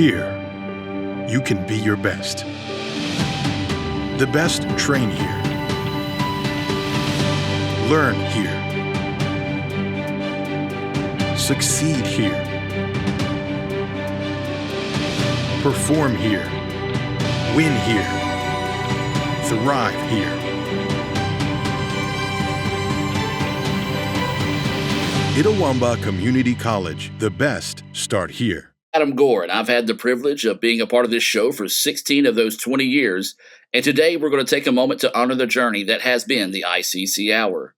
Here, you can be your best. The best train here. Learn here. Succeed here. Perform here. Win here. Thrive here. Itawamba Community College. The best start here. Adam Gore, and I've had the privilege of being a part of this show for 16 of those 20 years, and today we're going to take a moment to honor the journey that has been the ICC Hour.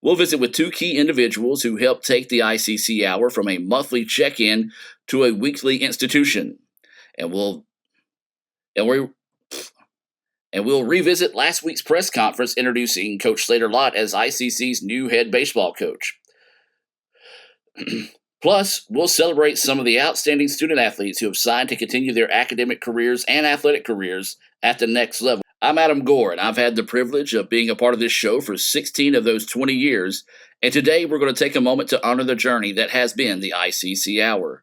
We'll visit with two key individuals who helped take the ICC Hour from a monthly check-in to a weekly institution, and we'll revisit last week's press conference introducing Coach Slater Lott as ICC's new head baseball coach. Plus, we'll celebrate some of the outstanding student athletes who have signed to continue their academic careers and athletic careers at the next level. I'm Adam Gore, and I've had the privilege of being a part of this show for 16 of those 20 years, and today we're going to take a moment to honor the journey that has been the ICC Hour.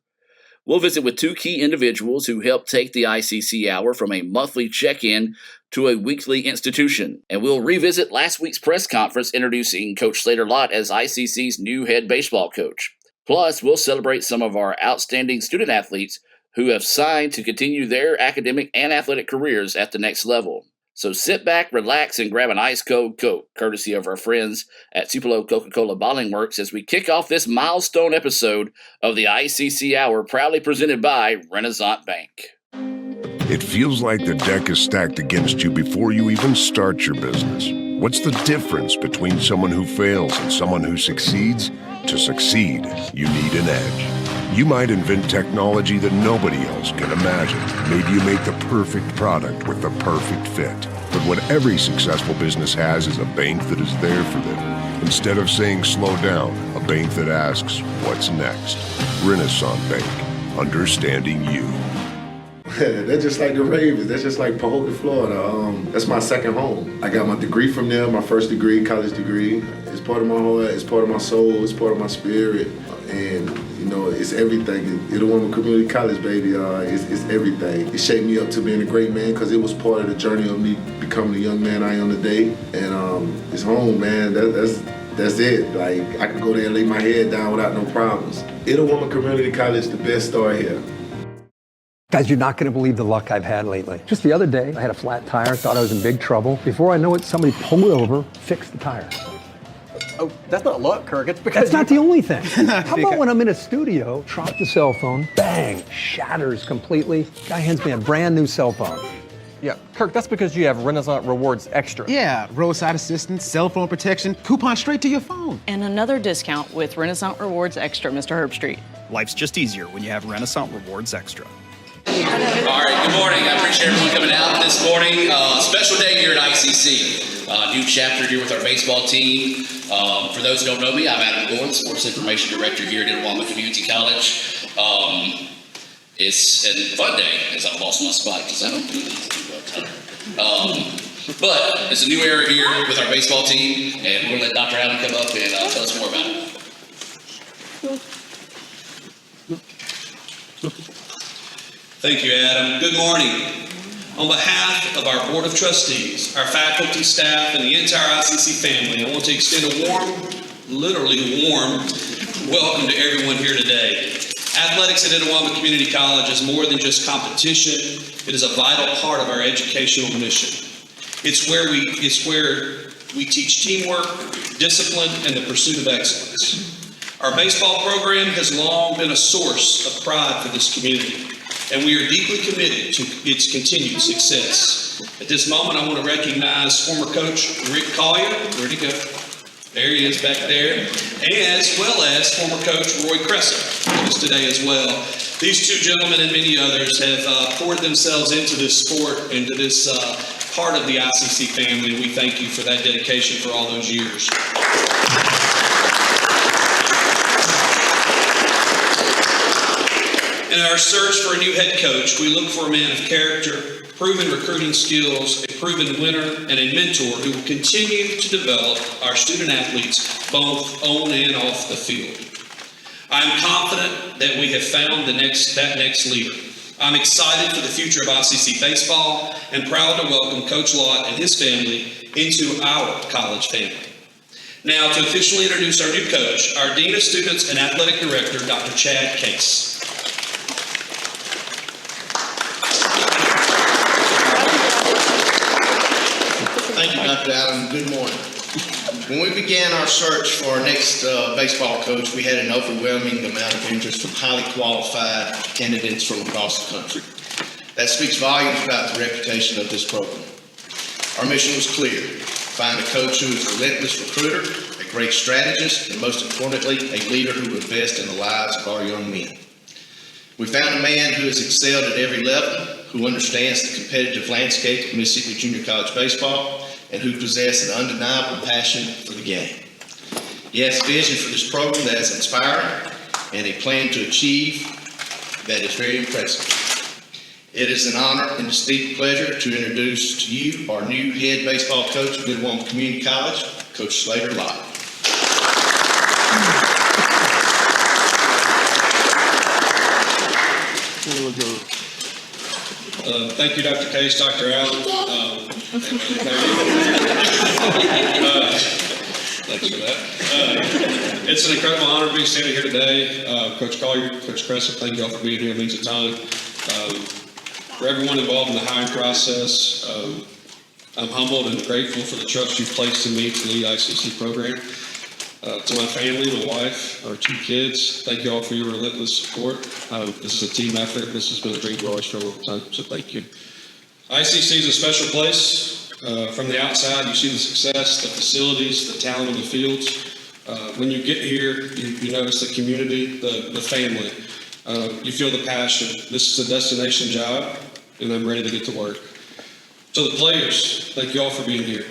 We'll visit with two key individuals who helped take the ICC Hour from a monthly check-in to a weekly institution, and we'll revisit last week's press conference introducing Coach Slater Lott as ICC's new head baseball coach. Plus, we'll celebrate some of our outstanding student athletes who have signed to continue their academic and athletic careers at the next level. So sit back, relax, and grab an ice cold Coke, courtesy of our friends at Tupelo Coca-Cola Bottling Works, as we kick off this milestone episode of the ICC Hour, proudly presented by Renaissance Bank. It feels like the deck is stacked against you before you even start your business. What's the difference between someone who fails and someone who succeeds? To succeed, you need an edge. You might invent technology that nobody else can imagine. Maybe you make the perfect product with the perfect fit. But what every successful business has is a bank that is there for them. Instead of saying slow down, a bank that asks, what's next? Renaissance Bank, understanding you. That's just like the Ravens. That's just like Pahokee, Florida. That's my second home. I got my degree from there, my first degree, college degree. It's part of my heart, it's part of my soul, it's part of my spirit. And, you know, it's everything. Itawamba Community College, baby, it's everything. It shaped me up to being a great man because it was part of the journey of me becoming the young man I am today. And it's home, man. That's it. Like, I can go there and lay my head down without no problems. Itawamba Community College, the best start here. Guys, you're not going to believe the luck I've had lately. Just the other day, I had a flat tire, thought I was in big trouble. Before I know it, somebody pulled over, fixed the tire. Oh, that's not luck, Kirk. It's because that's not the only thing. How about when I'm in a studio, drop the cell phone, bang, shatters completely. Guy hands me a brand new cell phone. Yeah, Kirk, that's because you have Renaissance Rewards Extra. Yeah, roadside assistance, cell phone protection, coupon straight to your phone. And another discount with Renaissance Rewards Extra, Mr. Herbstreit. Life's just easier when you have Renaissance Rewards Extra. All right, good morning. I appreciate everyone coming out this morning. Special day here at ICC. New chapter here with our baseball team. For those who don't know me, I'm Adam Gore, Sports Information Director here at Itawamba Community College. It's a fun day, as I've lost my spot because I don't do these too well. But it's a new era here with our baseball team, and we're going to let Dr. Adam come up and tell us more about it. Thank you, Adam. Good morning. On behalf of our Board of Trustees, our faculty, staff, and the entire ICC family, I want to extend a warm, literally warm, welcome to everyone here today. Athletics at Itawamba Community College is more than just competition. It is a vital part of our educational mission. It's where we teach teamwork, discipline, and the pursuit of excellence. Our baseball program has long been a source of pride for this community, and we are deeply committed to its continued success. At this moment, I want to recognize former coach Rick Collier. Where'd he go? There he is back there. As well as former coach Roy Crescent, with us today as well. These two gentlemen and many others have poured themselves into this sport, into this part of the ICC family. We thank you for that dedication for all those years. In our search for a new head coach, we look for a man of character, proven recruiting skills, a proven winner, and a mentor who will continue to develop our student athletes both on and off the field. I am confident that we have found that next leader. I'm excited for the future of ICC baseball and proud to welcome Coach Lott and his family into our college family. Now, to officially introduce our new coach, our Dean of Students and Athletic Director, Dr. Chad Case. Thank you, Dr. Allen. Good morning. When we began our search for our next baseball coach, we had an overwhelming amount of interest from highly qualified candidates from across the country. That speaks volumes about the reputation of this program. Our mission was clear: find a coach who is a relentless recruiter, a great strategist, and most importantly, a leader who would invest in the lives of our young men. We found a man who has excelled at every level, who understands the competitive landscape of Mississippi Junior College baseball, and who possess an undeniable passion for the game. He has a vision for this program that is inspiring and a plan to achieve that is very impressive. It is an honor and distinct pleasure to introduce to you our new head baseball coach of Good Community College, Coach Slater Lott. Thank you, Dr. Case, Dr. Allen. Thanks for that. It's an incredible honor to be standing here today. Coach Collier, Coach Crescent, thank you all for being here. It means a ton. For everyone involved in the hiring process, I'm humbled and grateful for the trust you've placed in me to lead the ICC program. To my family, my wife, our 2 kids, thank you all for your relentless support. This is a team effort. This has been a dream for us for a long time, so thank you. ICC is a special place. From the outside, you see the success, the facilities, the talent on the fields. When you get here, you notice the community, the family. You feel the passion. This is a destination job, and I'm ready to get to work. So the players, thank you all for being here.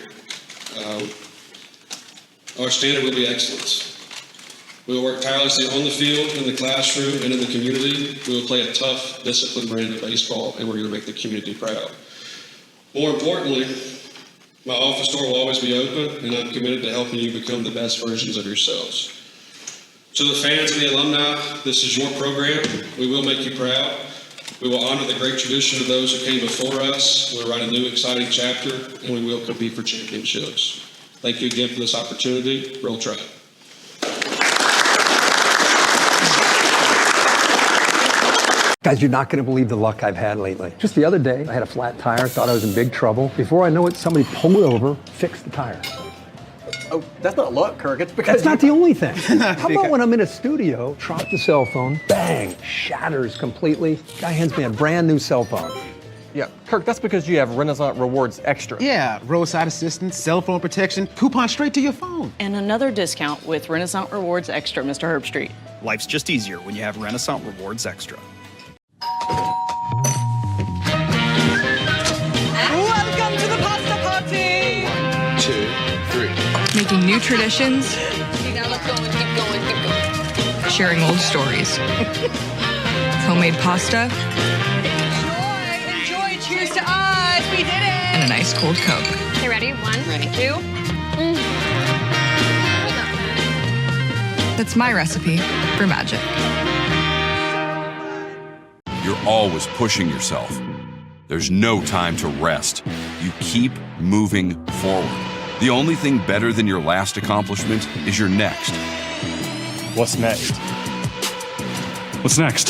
Our standard will be excellence. We will work tirelessly on the field, in the classroom, and in the community. We will play a tough, disciplined brand of baseball, and we're going to make the community proud. More importantly, my office door will always be open, and I'm committed to helping you become the best versions of yourselves. To the fans and the alumni, this is your program. We will make you proud. We will honor the great tradition of those who came before us. We'll write a new, exciting chapter, and we will compete for championships. Thank you again for this opportunity. Roll Tide. Guys, you're not going to believe the luck I've had lately. Just the other day, I had a flat tire, thought I was in big trouble. Before I know it, somebody pulled over, fixed the tire. Oh, that's not luck, Kirk. It's because That's not the only thing. How about when I'm in a studio, drop the cell phone, bang, shatters completely. Guy hands me a brand new cell phone. Yeah, Kirk, that's because you have Renaissance Rewards Extra. Yeah, roadside assistance, cell phone protection, coupon straight to your phone. And another discount with Renaissance Rewards Extra, Mr. Herbstreit. Life's just easier when you have Renaissance Rewards Extra. Welcome to the pasta party! 1, 2, 3. Making new traditions. Now let's go and keep going, keep going. Sharing old stories. Homemade pasta. Enjoy, cheers to us, we did it! And a nice cold Coke. Okay, ready? 1, 2. That's my recipe for magic. You're always pushing yourself. There's no time to rest. You keep moving forward. The only thing better than your last accomplishment is your next. What's next? What's next?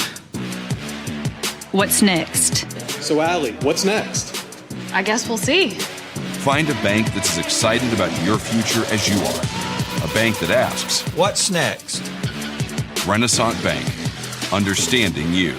What's next? So, Allie, what's next? I guess we'll see. Find a bank that's as excited about your future as you are. A bank that asks, what's next? Renaissance Bank, understanding you.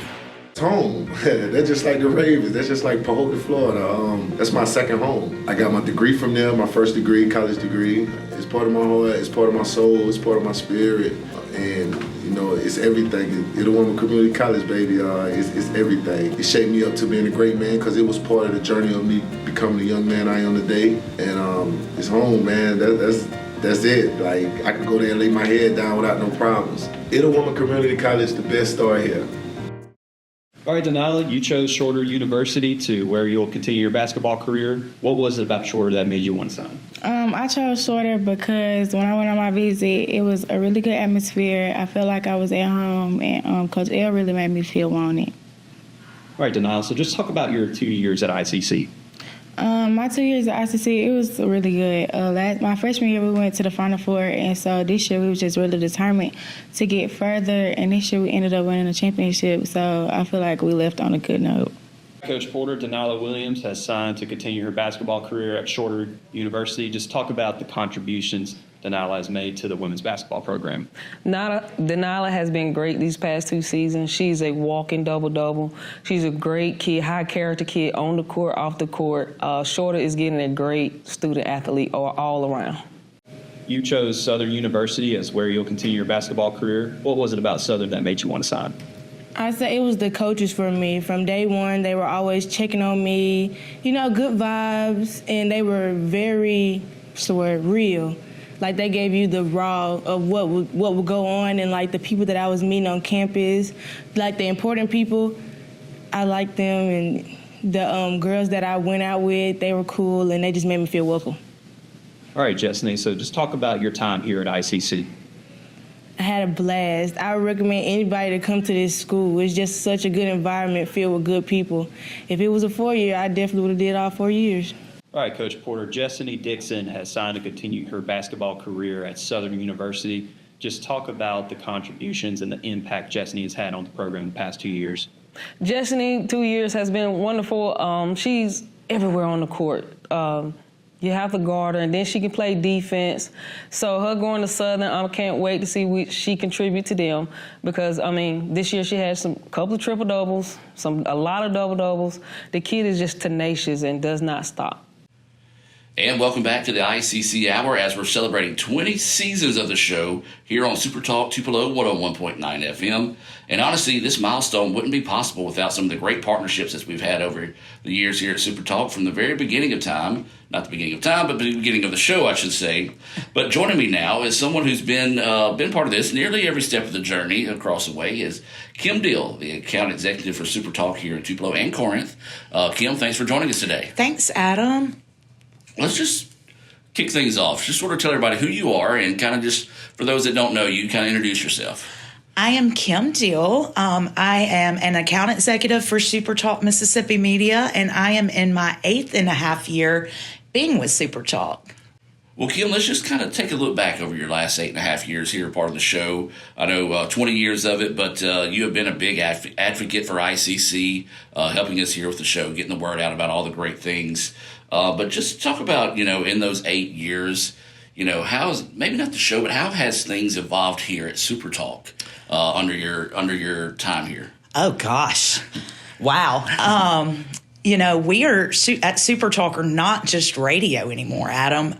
Home. They're just like the Ravens. That's just like Pahokee, Florida. That's my second home. I got my degree from there, my first degree, college degree. It's part of my heart, it's part of my soul, it's part of my spirit. And, you know, it's everything. Itawamba Community College, baby, it's everything. It shaped me up to being a great man because it was part of the journey of me becoming the young man I am today. And it's home, man. That's it. Like, I could go there and lay my head down without no problems. Itawamba Community College, the best start here. All right, Denila, you chose Shorter University to where you'll continue your basketball career. What was it about Shorter that made you want to sign? I chose Shorter because when I went on my visit, it was a really good atmosphere. I felt like I was at home, and Coach L really made me feel wanted. All right, Denial, so just talk about your 2 years at ICC. My 2 years at ICC, it was really good. My freshman year, we went to the Final Four, and so this year we were just really determined to get further, and this year we ended up winning a championship, so I feel like we left on a good note. Coach Porter, Denial Williams has signed to continue her basketball career at Shorter University. Just talk about the contributions Denial has made to the women's basketball program. Denial has been great these past 2 seasons. She's a walking double-double. She's a great kid, high-character kid on the court, off the court. Shorter is getting a great student-athlete all around. You chose Southern University as where you'll continue your basketball career. What was it about Southern that made you want to sign? I say it was the coaches for me. From day one, they were always checking on me, good vibes, and they were very, real. Like, they gave you the raw of what would go on, and, like, the people that I was meeting on campus, like, the important people, I liked them, and the girls that I went out with, they were cool, and they just made me feel welcome. All right, Jessany, so just talk about your time here at ICC. I had a blast. I would recommend anybody to come to this school. It's just such a good environment filled with good people. If it was a 4-year, I definitely would have did all 4 years. All right, Coach Porter, Jessany Dixon has signed to continue her basketball career at Southern University. Just talk about the contributions and the impact Jessany has had on the program in the past 2 years. Jessany, 2 years, has been wonderful. She's everywhere on the court. You have to guard her, and then she can play defense. So her going to Southern, I can't wait to see what she contribute to them, because, this year she had couple of triple-doubles, a lot of double-doubles. The kid is just tenacious and does not stop. And welcome back to the ICC Hour as we're celebrating 20 seasons of the show here on Super Talk Tupelo 101.9 FM. And honestly, this milestone wouldn't be possible without some of the great partnerships that we've had over the years here at Super Talk from the very beginning of time. Not the beginning of time, but the beginning of the show, I should say. But joining me now is someone who's been part of this nearly every step of the journey across the way is Kim Dill, the account executive for Super Talk here in Tupelo and Corinth. Kim, thanks for joining us today. Thanks, Adam. Let's just kick things off. Just sort of tell everybody who you are and kind of just, for those that don't know you, kind of introduce yourself. I am Kim Dill. I am an account executive for Super Talk Mississippi Media, and I am in my 8.5 year being with Super Talk. Well, Kim, let's just kind of take a look back over your last 8.5 years here, part of the show. I know 20 years of it, but you have been a big advocate for ICC, helping us here with the show, getting the word out about all the great things. But just talk about, in those 8 years, how's, maybe not the show, but how has things evolved here at Super Talk under your time here? Oh, gosh. Wow. We are at Super Talk are not just radio anymore, Adam.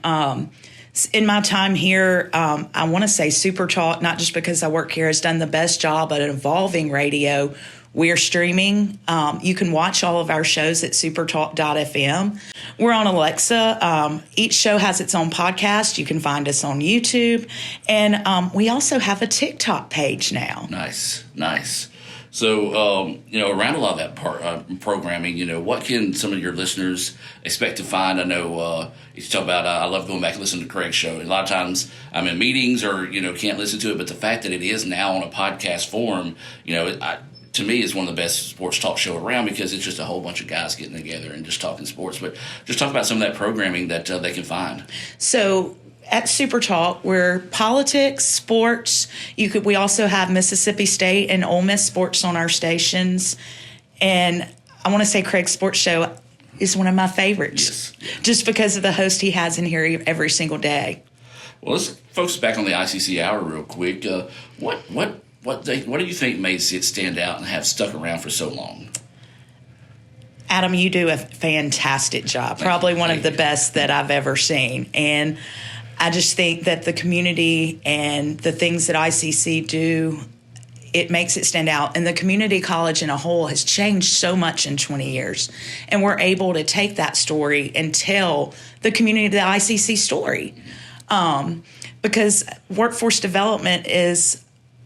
In my time here, I want to say Super Talk, not just because I work here, has done the best job at evolving radio. We're streaming. You can watch all of our shows at supertalk.fm. We're on Alexa. Each show has its own podcast. You can find us on YouTube. And we also have a TikTok page now. Nice. So, around a lot of that programming, what can some of your listeners expect to find? I know you talk about, I love going back and listening to Craig's show. A lot of times I'm in meetings or, can't listen to it, but the fact that it is now on a podcast form, to me, is one of the best sports talk show around because it's just a whole bunch of guys getting together and just talking sports. But just talk about some of that programming that they can find. So at Super Talk, we're politics, sports. We also have Mississippi State and Ole Miss sports on our stations. And I want to say Craig's sports show is one of my favorites, just because of the host he has in here every single day. Well, let's focus back on the ICC Hour real quick. What do you think made it stand out and have stuck around for so long? Adam, you do a fantastic job. Probably one of the best that I've ever seen. And I just think that the community and the things that ICC do, it makes it stand out. And the community college in a whole has changed so much in 20 years. And we're able to take that story and tell the community the ICC story. Because workforce development is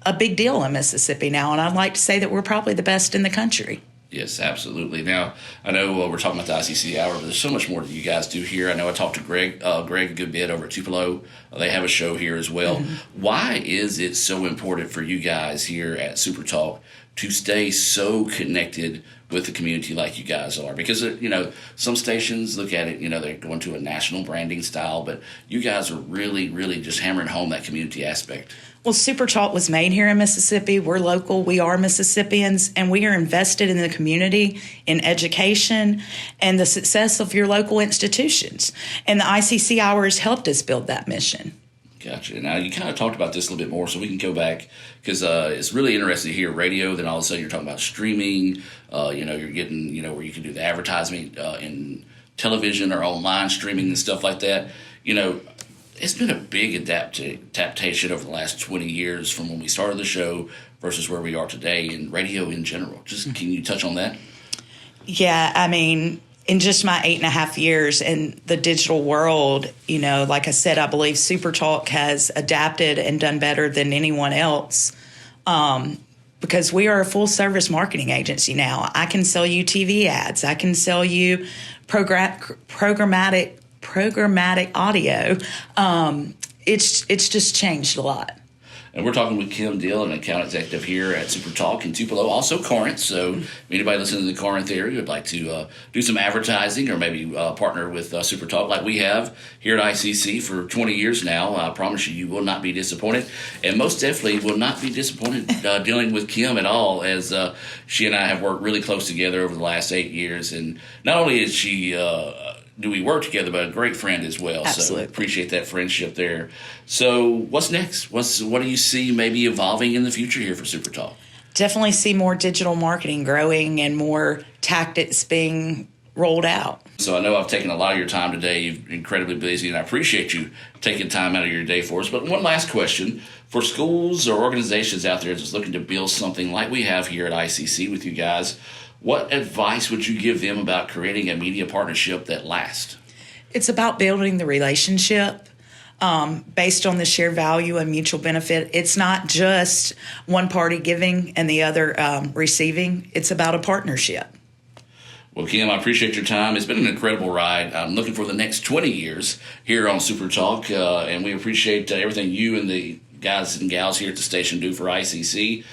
a big deal in Mississippi now, and I'd like to say that we're probably the best in the country. Yes, absolutely. Now, I know we're talking about the ICC Hour, but there's so much more that you guys do here. I know I talked to Greg a good bit over at Tupelo. They have a show here as well. Mm-hmm. Why is it so important for you guys here at Super Talk to stay so connected with the community like you guys are? Because, some stations look at it, they're going to a national branding style, but you guys are really, really just hammering home that community aspect. Well, Super Talk was made here in Mississippi. We're local. We are Mississippians, and we are invested in the community, in education, and the success of your local institutions. And the ICC Hour has helped us build that mission. Gotcha. Now, you kind of talked about this a little bit more, so we can go back, because it's really interesting to hear radio, then all of a sudden you're talking about streaming, you're getting, where you can do the advertisement in television or online streaming and stuff like that. It's been a big adaptation over the last 20 years from when we started the show versus where we are today in radio in general. Just can you touch on that? Yeah, I mean, in just my 8.5 years in the digital world, like I said, I believe Super Talk has adapted and done better than anyone else because we are a full service marketing agency now. I can sell you TV ads. I can sell you programmatic audio. It's just changed a lot. And we're talking with Kim Dill, an account executive here at Super Talk in Tupelo, also Corinth. So if anybody listening to the Corinth area would like to do some advertising or maybe partner with Super Talk like we have here at ICC for 20 years now, I promise you will not be disappointed. And most definitely will not be disappointed dealing with Kim at all, as she and I have worked really close together over the last 8 years. And not only is she... do we work together, but a great friend as well. Absolutely. So appreciate that friendship there. So what's next? What do you see maybe evolving in the future here for Super Talk? Definitely see more digital marketing growing and more tactics being rolled out. So I know I've taken a lot of your time today. You're incredibly busy, and I appreciate you taking time out of your day for us. But one last question. For schools or organizations out there that's looking to build something like we have here at ICC with you guys, what advice would you give them about creating a media partnership that lasts? It's about building the relationship based on the shared value and mutual benefit. It's not just one party giving and the other receiving. It's about a partnership. Well, Kim, I appreciate your time. It's been an incredible ride. I'm looking for the next 20 years here on Super Talk, and we appreciate everything you and the guys and gals here at the station do for ICC.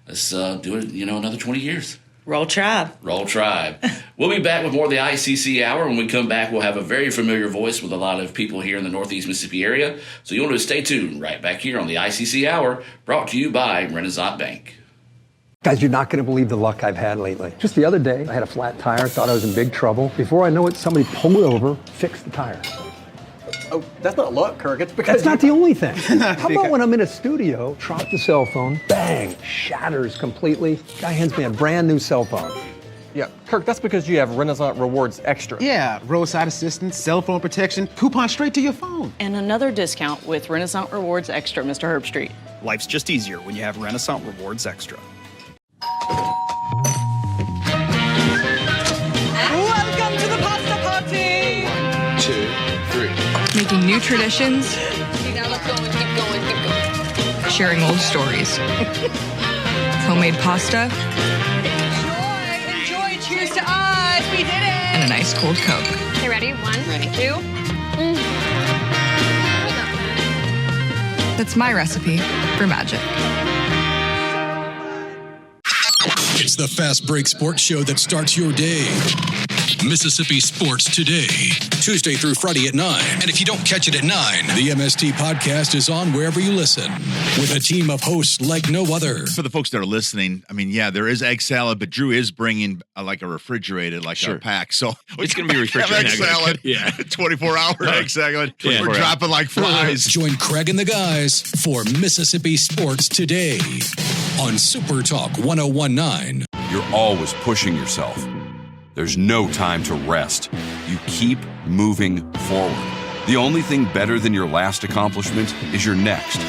Let's do it, another 20 years. Roll Tribe. Roll Tribe. We'll be back with more of the ICC Hour. When we come back, we'll have a very familiar voice with a lot of people here in the Northeast Mississippi area. So you want to stay tuned right back here on the ICC Hour, brought to you by Renaissance Bank. Guys, you're not going to believe the luck I've had lately. Just the other day, I had a flat tire, thought I was in big trouble. Before I know it, somebody pulled over, fixed the tire. Oh, that's not luck, Kirk. It's because that's not the only thing. How about when I'm in a studio, drop the cell phone, bang, shatters completely. Guy hands me a brand new cell phone. Yeah, Kirk, that's because you have Renaissance Rewards Extra. Yeah, roadside assistance, cell phone protection, coupon straight to your phone. And another discount with Renaissance Rewards Extra, Mr. Herbstreit. Life's just easier when you have Renaissance Rewards Extra. Welcome to the pasta party! 1, 2, 3. Making new traditions. Now let's go and keep going, keep going. Sharing old stories. Homemade pasta. Enjoy, cheers to us, we did it! And a nice cold Coke. Okay, ready? 1, 2. That's my recipe for magic. It's the Fast Break Sports Show that starts your day. Mississippi Sports Today, Tuesday through Friday at 9. And if you don't catch it at 9, the MST podcast is on wherever you listen, with a team of hosts like no other. For the folks that are listening, I mean, yeah, there is egg salad, but Drew is bringing like a refrigerated, like a pack. So it's going to be refrigerated. Egg salad, yeah. 24-hour egg salad. Yeah. We're dropping like flies. Join Craig and the guys for Mississippi Sports Today on Super Talk 1019. You're always pushing yourself. There's no time to rest. You keep moving forward. The only thing better than your last accomplishment is your next.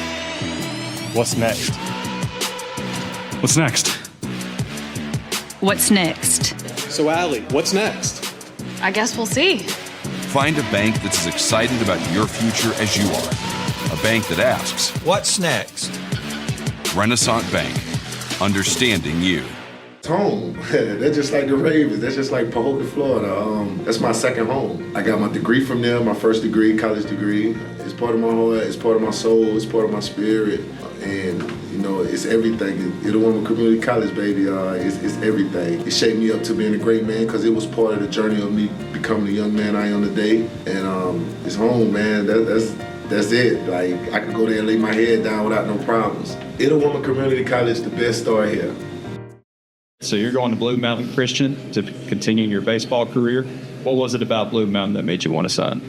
What's next? What's next? What's next? So, Allie, what's next? I guess we'll see. Find a bank that's as excited about your future as you are. A bank that asks, what's next? Renaissance Bank, understanding you. Home. They're just like the Ravens. That's just like Pahokee, Florida. That's my second home. I got my degree from there, my first degree, college degree. It's part of my heart, it's part of my soul, it's part of my spirit. And, it's everything. Itawamba Community College, baby, it's everything. It shaped me up to being a great man because it was part of the journey of me becoming the young man I am today. And it's home, man. That's it. Like, I could go there and lay my head down without no problems. Itawamba Community College, the best start here. So you're going to Blue Mountain Christian to continue your baseball career. What was it about Blue Mountain that made you want to sign?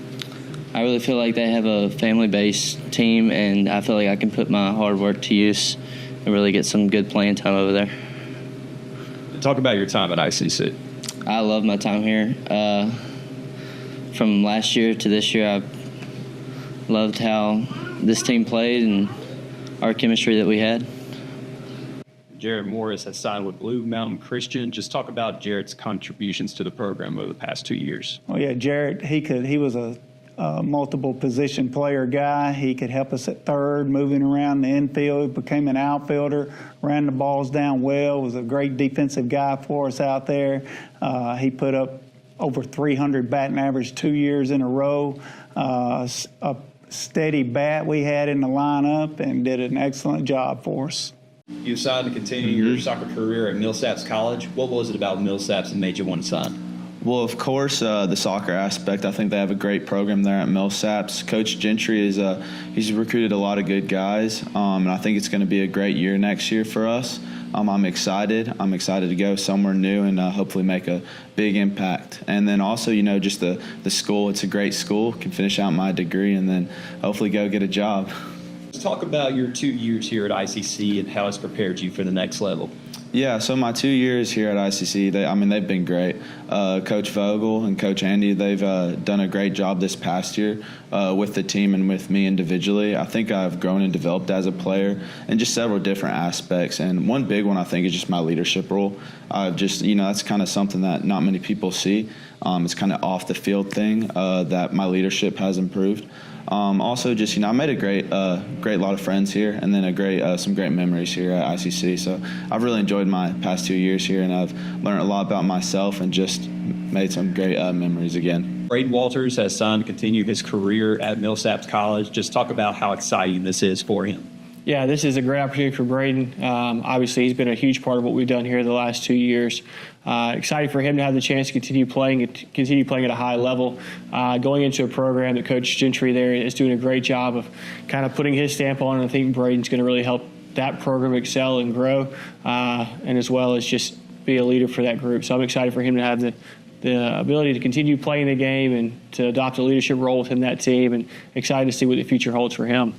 I really feel like they have a family-based team, and I feel like I can put my hard work to use and really get some good playing time over there. Talk about your time at ICC. I love my time here. From last year to this year, I loved how this team played and our chemistry that we had. Jarrett Morris has signed with Blue Mountain Christian. Just talk about Jarrett's contributions to the program over the past 2 years. Oh yeah, Jarrett, he was a multiple position player guy. He could help us at third, moving around the infield, became an outfielder, ran the balls down well, was a great defensive guy for us out there. He put up over 300 batting average 2 years in a row. A steady bat we had in the lineup and did an excellent job for us. You decided to continue your soccer career at Millsaps College. What was it about Millsaps that made you want to sign? Well, of course, the soccer aspect. I think they have a great program there at Millsaps. Coach Gentry he's recruited a lot of good guys, and I think it's going to be a great year next year for us. I'm excited. I'm excited to go somewhere new and hopefully make a big impact. And then also, just the school. It's a great school. Can finish out my degree and then hopefully go get a job. Let's talk about your 2 years here at ICC and how it's prepared you for the next level. Yeah, so my 2 years here at ICC, they've been great. Coach Vogel and Coach Andy, they've done a great job this past year with the team and with me individually. I think I've grown and developed as a player in just several different aspects. And one big one, I think, is just my leadership role. That's kind of something that not many people see. It's kind of off the field thing that my leadership has improved. Also, I made a great lot of friends here, and then some great memories here at ICC. So I've really enjoyed my past 2 years here, and I've learned a lot about myself and just made some great memories again. Braden Walters has signed to continue his career at Millsaps College. Just talk about how exciting this is for him. Yeah, this is a great opportunity for Braden. Obviously, he's been a huge part of what we've done here the last 2 years. Excited for him to have the chance to continue playing at a high level. Going into a program that Coach Gentry there is doing a great job of kind of putting his stamp on, and I think Braden's going to really help that program excel and grow, and as well as just be a leader for that group. So I'm excited for him to have the ability to continue playing the game and to adopt a leadership role within that team, and excited to see what the future holds for him.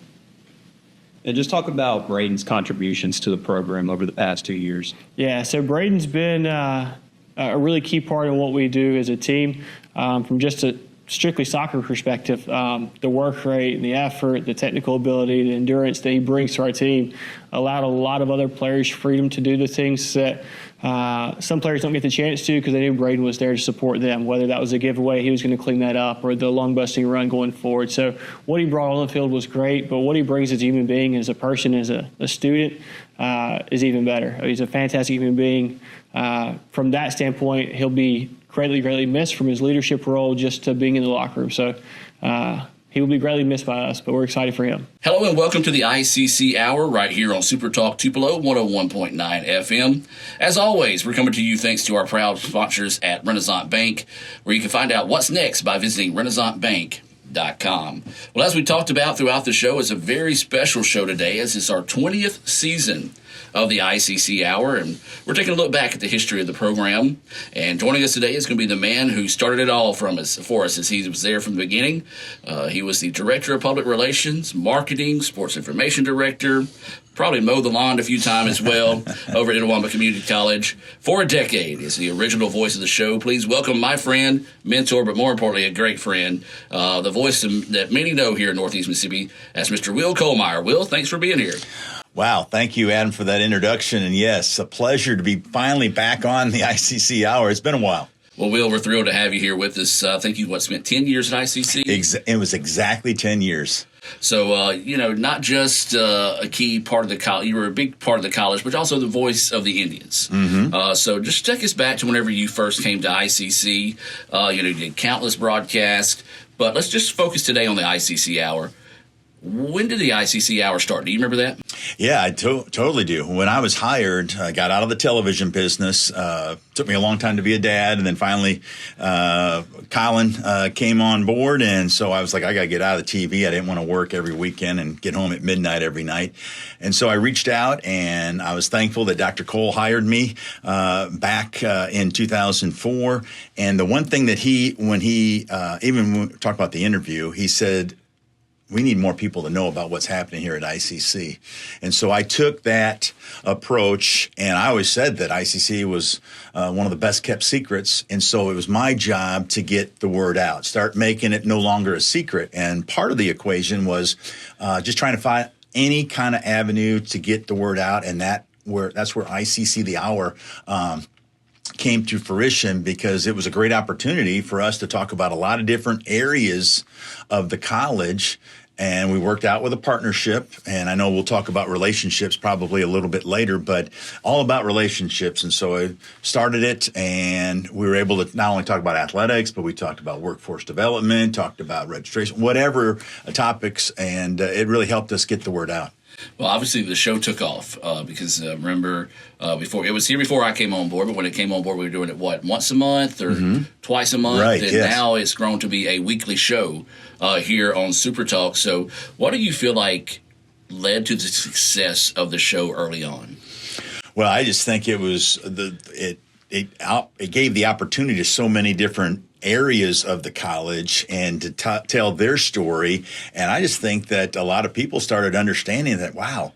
And just talk about Braden's contributions to the program over the past 2 years. Yeah, so Braden's been a really key part of what we do as a team. From just a strictly soccer perspective, the work rate and the effort, the technical ability, the endurance that he brings to our team allowed a lot of other players freedom to do the things that some players don't get the chance to because they knew Braden was there to support them, whether that was a giveaway, he was going to clean that up, or the long busting run going forward. So what he brought on the field was great, but what he brings as a human being, as a person, as a student, is even better. He's a fantastic human being. From that standpoint, he'll be greatly missed from his leadership role just to being in the locker room. So he will be greatly missed by us, but we're excited for him. Hello and welcome to the ICC Hour right here on Super Talk Tupelo 101.9 FM. As always, we're coming to you thanks to our proud sponsors at Renaissance Bank, where you can find out what's next by visiting renaissancebank.com. Well, as we talked about throughout the show, it's a very special show today as it's our 20th season of the ICC Hour, and we're taking a look back at the history of the program. And joining us today is going to be the man who started it all for us, as he was there from the beginning. He was the Director of Public Relations, Marketing, Sports Information Director, probably mowed the lawn a few times as well over at Itawamba Community College. For a decade is the original voice of the show. Please welcome my friend, mentor, but more importantly, a great friend, the voice that many know here in Northeast Mississippi, as Mr. Will Kohlmeyer. Will, thanks for being here. Wow. Thank you, Adam, for that introduction. And yes, a pleasure to be finally back on the ICC Hour. It's been a while. Well, Will, we're thrilled to have you here with us. I think you spent 10 years at ICC? It was exactly 10 years. So, not just a key part of the college, you were a big part of the college, but also the voice of the Indians. Mm-hmm. So just take us back to whenever you first came to ICC. You did countless broadcasts, but let's just focus today on the ICC Hour. When did the ICC hour start? Do you remember that? Yeah, I totally do. When I was hired, I got out of the television business. Took me a long time to be a dad, and then finally Colin came on board, and so I was like, I got to get out of the TV. I didn't want to work every weekend and get home at midnight every night. And so I reached out, and I was thankful that Dr. Cole hired me back in 2004. And the one thing that when we talked about the interview, he said, we need more people to know about what's happening here at ICC. And so I took that approach, and I always said that ICC was one of the best kept secrets. And so it was my job to get the word out, start making it no longer a secret. And part of the equation was just trying to find any kind of avenue to get the word out. And that's where ICC The Hour came to fruition, because it was a great opportunity for us to talk about a lot of different areas of the college. And we worked out with a partnership, and I know we'll talk about relationships probably a little bit later, but all about relationships. And so I started it, and we were able to not only talk about athletics, but we talked about workforce development, talked about registration, whatever topics, and it really helped us get the word out. Well, obviously the show took off because remember before it was here before I came on board, but when it came on board, we were doing it once a month or twice a month, right? And yes. Now it's grown to be a weekly show here on Super Talk. So, what do you feel like led to the success of the show early on? Well, I just think it was it gave the opportunity to so many different areas of the college and to tell their story. And I just think that a lot of people started understanding that, wow,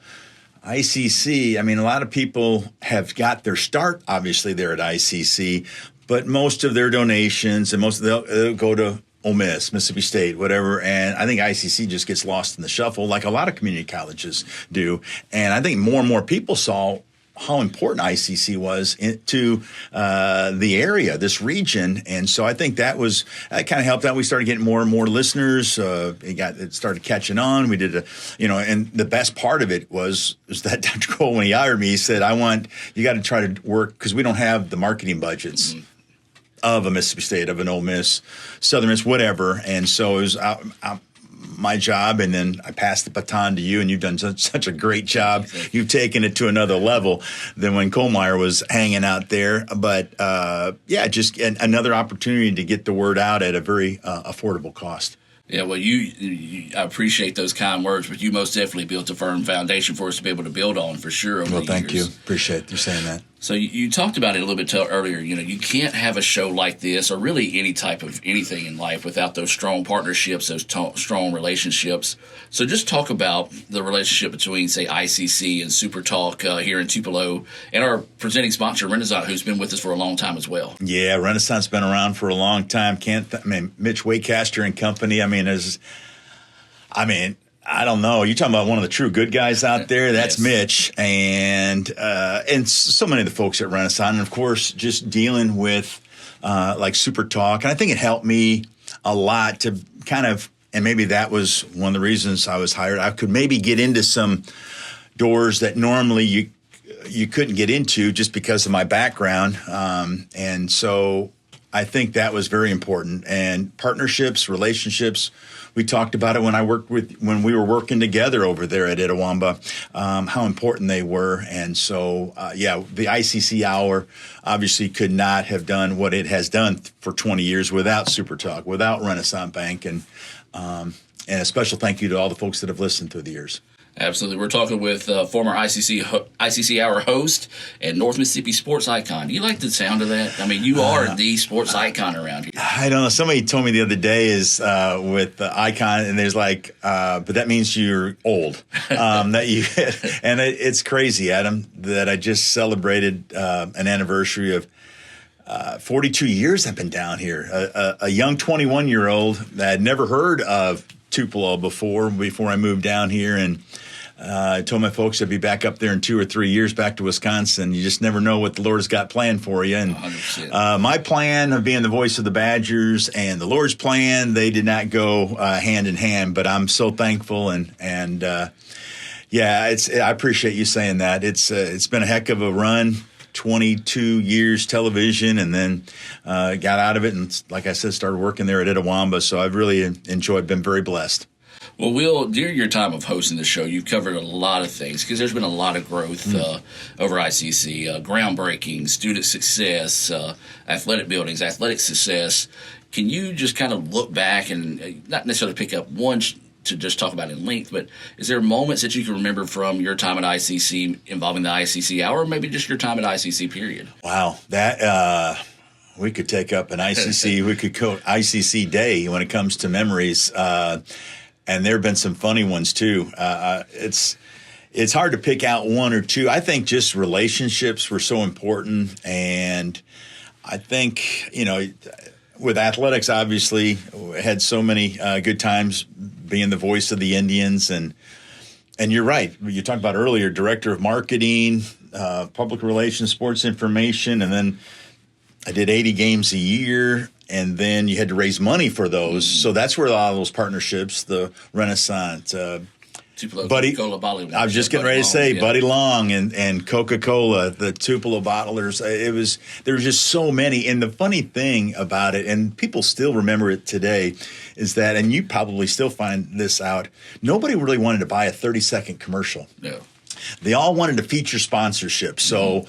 ICC, I mean, a lot of people have got their start, obviously, there at ICC, but most of their donations and they'll go to Ole Miss, Mississippi State, whatever. And I think ICC just gets lost in the shuffle like a lot of community colleges do. And I think more and more people saw how important ICC was to the area, this region. And so I think that kind of helped out. We started getting more and more listeners. It started catching on. We did and the best part of it was that Dr. Cole, when he hired me, he said, you got to try to work, because we don't have the marketing budgets of a Mississippi State, of an Ole Miss, Southern Miss, whatever. And so it was my job, and then I passed the baton to you, and you've done such a great job. You've taken it to another level than when Kohlmeyer was hanging out there. But just another opportunity to get the word out at a very affordable cost. Yeah, well, I appreciate those kind words, but you most definitely built a firm foundation for us to be able to build on, for sure. Well, thank you. Appreciate you saying that. So you talked about it a little bit earlier. You can't have a show like this, or really any type of anything in life, without those strong partnerships, those strong relationships. So just talk about the relationship between, say, ICC and Super Talk here in Tupelo, and our presenting sponsor, Renaissance, who's been with us for a long time as well. Yeah, Renaissance been around for a long time. Mitch Waycaster and company. I don't know. You're talking about one of the true good guys out there. That's yes. Mitch, and so many of the folks at Renaissance, and of course, just dealing with like Super Talk. And I think it helped me a lot to kind of, and maybe that was one of the reasons I was hired. I could maybe get into some doors that normally you couldn't get into just because of my background, and so I think that was very important. And partnerships, relationships. We talked about it when we were working together over there at Itawamba, how important they were. And so, the ICC Hour obviously could not have done what it has done for 20 years without Super Talk, without Renaissance Bank. And a special thank you to all the folks that have listened through the years. Absolutely. We're talking with former ICC Hour host and North Mississippi sports icon. Do you like the sound of that? I mean, you are the sports icon around here. I don't know. Somebody told me the other day with the icon, and there's but that means you're old. It's crazy, Adam, that I just celebrated an anniversary of 42 years I've been down here. A young 21-year-old that had never heard of Tupelo before I moved down here, and I told my folks I'd be back up there in 2 or 3 years, back to Wisconsin. You just never know what the Lord has got planned for you. And my plan of being the voice of the Badgers and the Lord's plan, they did not go hand in hand. But I'm so thankful, and I appreciate you saying that. It's been a heck of a run. 22 years television, and then got out of it, and like I said, started working there at Itawamba. So I've really been very blessed. Well, Will, during your time of hosting the show, you've covered a lot of things because there's been a lot of growth over ICC, groundbreaking, student success, athletic buildings, athletic success. Can you just kind of look back and not necessarily pick up one to just talk about in length, but is there moments that you can remember from your time at ICC involving the ICC hour, or maybe just your time at ICC period? Wow, that we could take up an ICC, we could go ICC day when it comes to memories. And there have been some funny ones too. It's hard to pick out one or two. I think just relationships were so important, and I think with athletics, obviously, had so many good times being the voice of the Indians, and you're right. You talked about earlier, director of marketing, public relations, sports information, and then I did 80 games a year. And then you had to raise money for those. So that's where a lot of those partnerships, the Renaissance, Buddy, I was just getting ready to say Buddy Long and Coca-Cola, the Tupelo bottlers. There was just so many. And the funny thing about it, and people still remember it today, is that, and you probably still find this out, nobody really wanted to buy a 30-second commercial. No. They all wanted to feature sponsorship. So,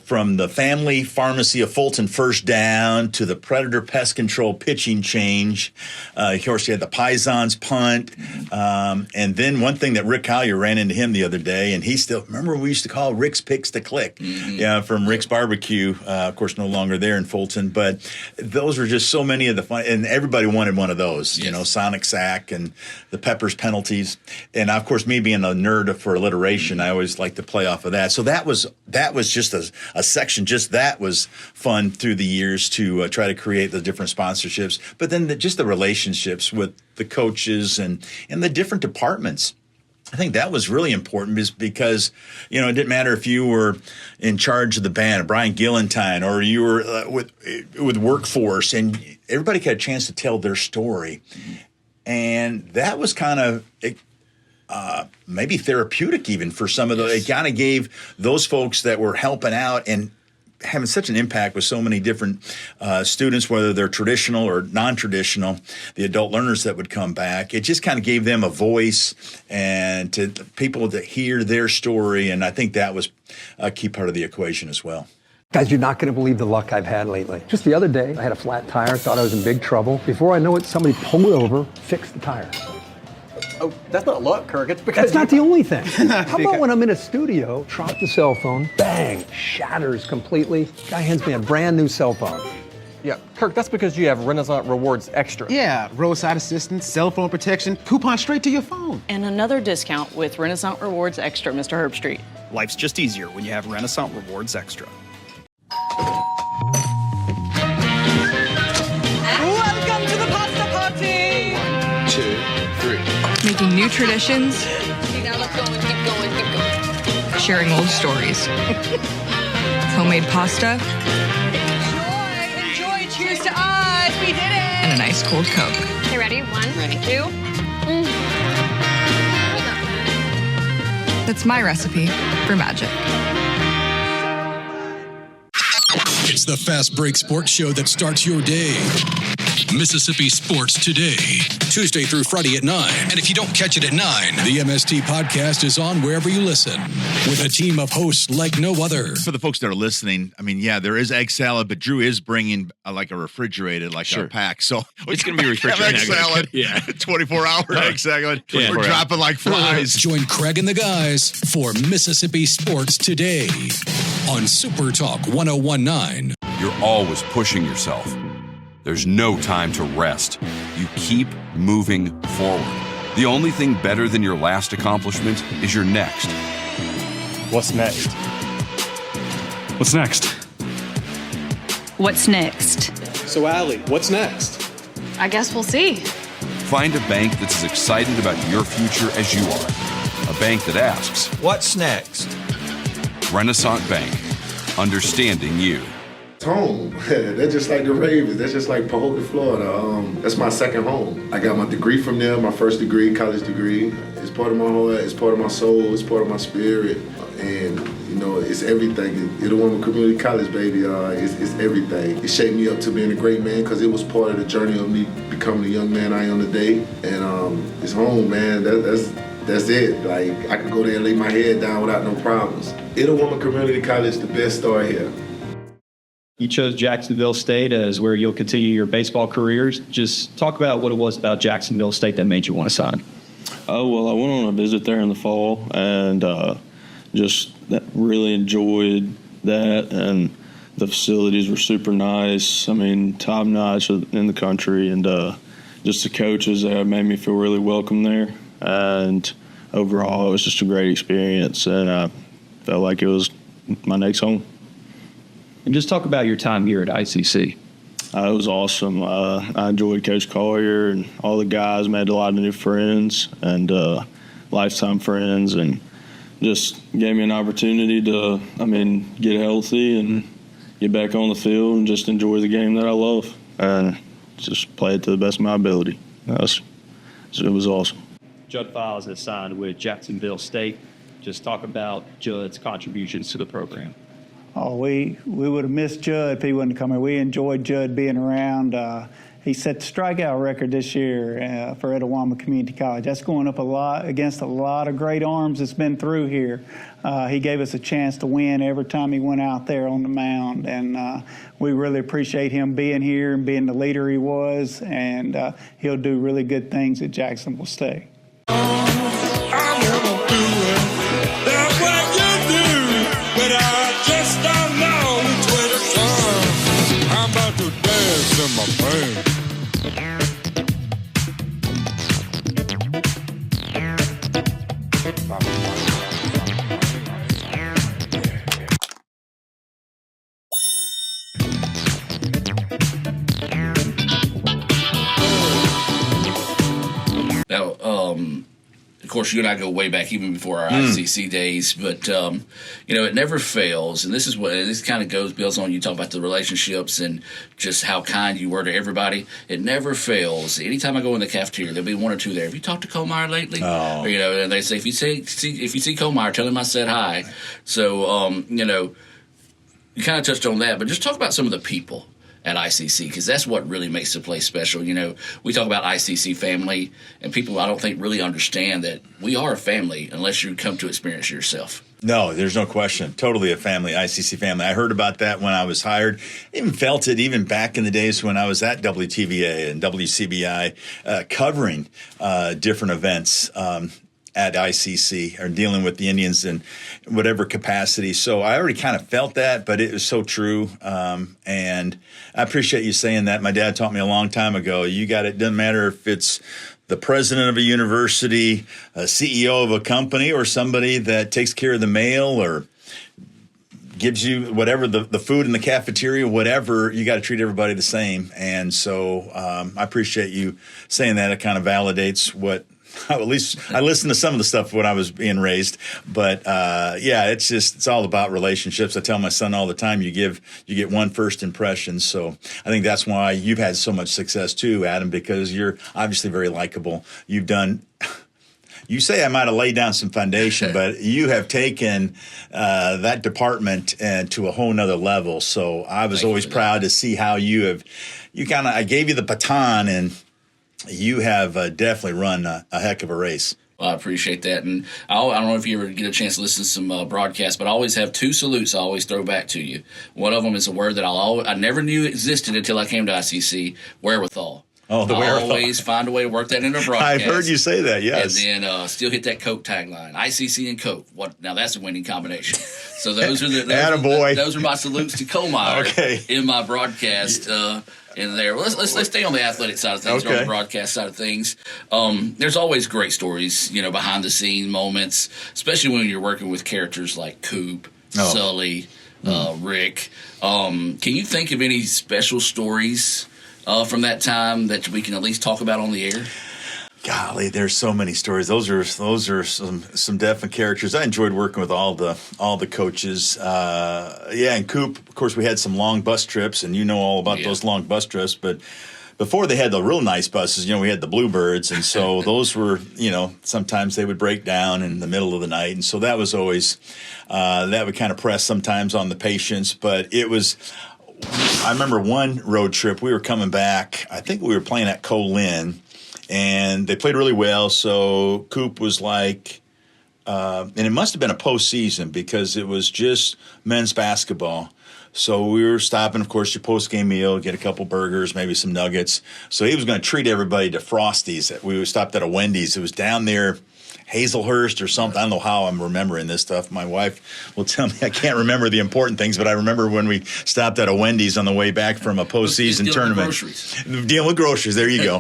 from the family pharmacy of Fulton First Down to the Predator Pest Control pitching change. Of course, you had the Pisons punt. And then one thing that Rick Collier ran into him the other day, and he still, remember we used to call Rick's Picks to Click, from Rick's Barbecue, of course, no longer there in Fulton. But those were just so many of the fun, and everybody wanted one of those, Sonic Sack and the Peppers penalties. And, of course, me being a nerd for alliteration, I always like to play off of that. So that was just a section, just that was fun through the years to try to create the different sponsorships. But then just the relationships with the coaches and the different departments. I think that was really important because, it didn't matter if you were in charge of the band, Brian Gillentine, or you were with workforce, and everybody got a chance to tell their story. And that was kind of maybe therapeutic even for some of those. It kind of gave those folks that were helping out and having such an impact with so many different students, whether they're traditional or non-traditional, the adult learners that would come back. It just kind of gave them a voice and to people to hear their story. And I think that was a key part of the equation as well. Guys, you're not going to believe the luck I've had lately. Just the other day, I had a flat tire, thought I was in big trouble. Before I know it, somebody pulled over, fixed the tire. Oh, that's not luck, Kirk. It's because that's not the only thing. How about when I'm in a studio, drop the cell phone, bang, shatters completely. Guy hands me a brand new cell phone. Yeah, Kirk, that's because you have Renaissance Rewards Extra. Yeah, roadside assistance, cell phone protection, coupon straight to your phone. And another discount with Renaissance Rewards Extra, Mr. Herbstreit. Life's just easier when you have Renaissance Rewards Extra. Welcome to the pasta party! 1, 2, 3. Making new traditions. Now let's go and keep going, keep going. Sharing old stories. Homemade pasta. Enjoy, cheers to us, we did it! And a nice cold Coke. Okay, ready? 1, 2. That's my recipe for magic. It's the Fast Break Sports Show that starts your day. Mississippi Sports Today, Tuesday through Friday at 9. And if you don't catch it at 9, the MST podcast is on wherever you listen with a team of hosts like no other. For the folks that are listening, there is egg salad, but Drew is bringing a refrigerated, a pack. So it's going to be refrigerated. Egg salad, 24-hour egg salad. Yeah. We're dropping like flies. Join Craig and the guys for Mississippi Sports Today on Super Talk 1019. You're always pushing yourself. There's no time to rest. You keep moving forward. The only thing better than your last accomplishment is your next. What's next? What's next? What's next? So, Allie, what's next? I guess we'll see. Find a bank that's as excited about your future as you are. A bank that asks, What's next? Renaissance Bank. Understanding you. Home. They're just like the Ravens. That's just like Pahokee, Florida. That's my second home. I got my degree from there, my first degree, college degree. It's part of my heart, it's part of my soul, it's part of my spirit. And You know, it's everything. Itawamba Community College, baby, it's everything. It shaped me up to being a great man because it was part of the journey of me becoming the young man I am today. And it's home, man. That's it. Like, I could go there and lay my head down without no problems. Itawamba Community College, the best star here. You chose Jacksonville State as where you'll continue your baseball careers. Just talk about what it was about Jacksonville State that made you want to sign. Oh, well, I went on a visit there in the fall and just really enjoyed that. And the facilities were super nice. I mean, top-notch in the country. And just the coaches there made me feel really welcome there. And overall, it was just a great experience. And I felt like it was my next home. And just talk about your time here at ICC. It was awesome. I enjoyed Coach Collier and all the guys, made a lot of new friends and lifetime friends, and just gave me an opportunity to, get healthy and get back on the field and just enjoy the game that I love and just play it to the best of my ability. It was awesome. Judd Files has signed with Jacksonville State. Just talk about Judd's contributions to the program. Oh, we would have missed Judd if he wouldn't come here. We enjoyed Judd being around. He set the strikeout record this year for Itawamba Community College. That's going up a lot against a lot of great arms that's been through here. He gave us a chance to win every time he went out there on the mound, and we really appreciate him being here and being the leader he was, and he'll do really good things at Jacksonville State. Now, of course, you and I go way back, even before our ICC days. But it never fails, and this kind of builds on you talk about the relationships and just how kind you were to everybody. It never fails. Anytime I go in the cafeteria, there'll be one or two there. Have you talked to Colmeyer lately? Oh. Or, and they say if you see Colmeyer, tell him I said hi. So you kind of touched on that, but just talk about some of the people at ICC, because that's what really makes the place special. We talk about ICC family, and people I don't think really understand that we are a family unless you come to experience it yourself. No, there's no question. Totally a family, ICC family. I heard about that when I was hired. I even felt it even back in the days when I was at WTVA and WCBI covering different events at ICC or dealing with the Indians in whatever capacity. So I already kind of felt that, but it was so true. And I appreciate you saying that. My dad taught me a long time ago, it doesn't matter if it's the president of a university, a CEO of a company, or somebody that takes care of the mail or gives you whatever, the food in the cafeteria, whatever, you got to treat everybody the same. And so I appreciate you saying that. It kind of validates what, at least I listened to some of the stuff when I was being raised, but it's all about relationships. I tell my son all the time, you get one first impression. So I think that's why you've had so much success too, Adam, because you're obviously very likable. You say I might have laid down some foundation, but you have taken that department to a whole nother level. So I was always proud to see how I gave you the baton, and you have definitely run a heck of a race. Well, I appreciate that. And I don't know if you ever get a chance to listen to some broadcasts, but I always have two salutes I always throw back to you. One of them is a word that I never knew existed until I came to ICC, wherewithal. Oh, the wherewithal. Always find a way to work that into a broadcast. I've heard you say that, yes. And then still hit that Coke tagline. ICC and Coke. Now that's a winning combination. So those are my salutes to Colmeyer in my broadcast in there. Well, let's stay on the athletic side of things, on the broadcast side of things. There's always great stories, behind the scene moments, especially when you're working with characters like Coop, Sully, Rick. Can you think of any special stories from that time that we can at least talk about on the air? Golly, there's so many stories. Those are some definite characters. I enjoyed working with all the coaches. And Coop, of course, we had some long bus trips, and all about those long bus trips. But before they had the real nice buses, we had the Bluebirds, and so those were, sometimes they would break down in the middle of the night, and so that was always that would kind of press sometimes on the patients. But it was, I remember one road trip we were coming back. I think we were playing at Colin, and they played really well. So Coop was like, and it must have been a postseason because it was just men's basketball. So we were stopping, of course, your post-game meal, get a couple burgers, maybe some nuggets. So he was going to treat everybody to Frosties. We stopped at a Wendy's. It was down there, Hazelhurst or something. I don't know how I'm remembering this stuff. My wife will tell me I can't remember the important things, but I remember when we stopped at a Wendy's on the way back from a postseason tournament. Dealing with groceries. There you go.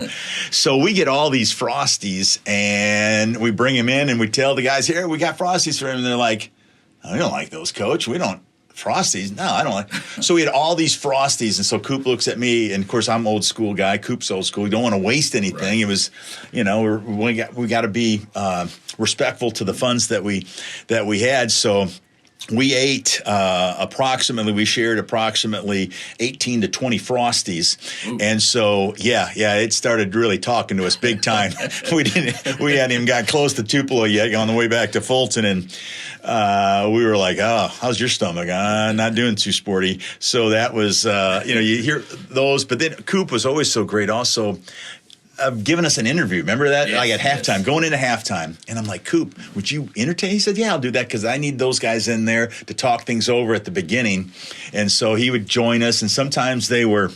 So we get all these Frosties, and we bring them in, and we tell the guys, here, we got Frosties for him. And they're like, oh, we don't like those, Coach. We don't. Frosties? No, I don't like. So we had all these Frosties, and so Coop looks at me, and of course I'm old school guy. Coop's old school. We don't want to waste anything. Right. It was, we got to be respectful to the funds that we had. So we ate we shared approximately 18 to 20 Frosties. Ooh. And so, it started really talking to us big time. we hadn't even got close to Tupelo yet on the way back to Fulton, and we were like, oh, how's your stomach? Not doing too sporty. So that was, you hear those, but then Coop was always so great also. Giving us an interview. Remember that? Yes, at halftime, going into halftime. And I'm like, Coop, would you entertain? He said, yeah, I'll do that because I need those guys in there to talk things over at the beginning. And so he would join us, and sometimes they were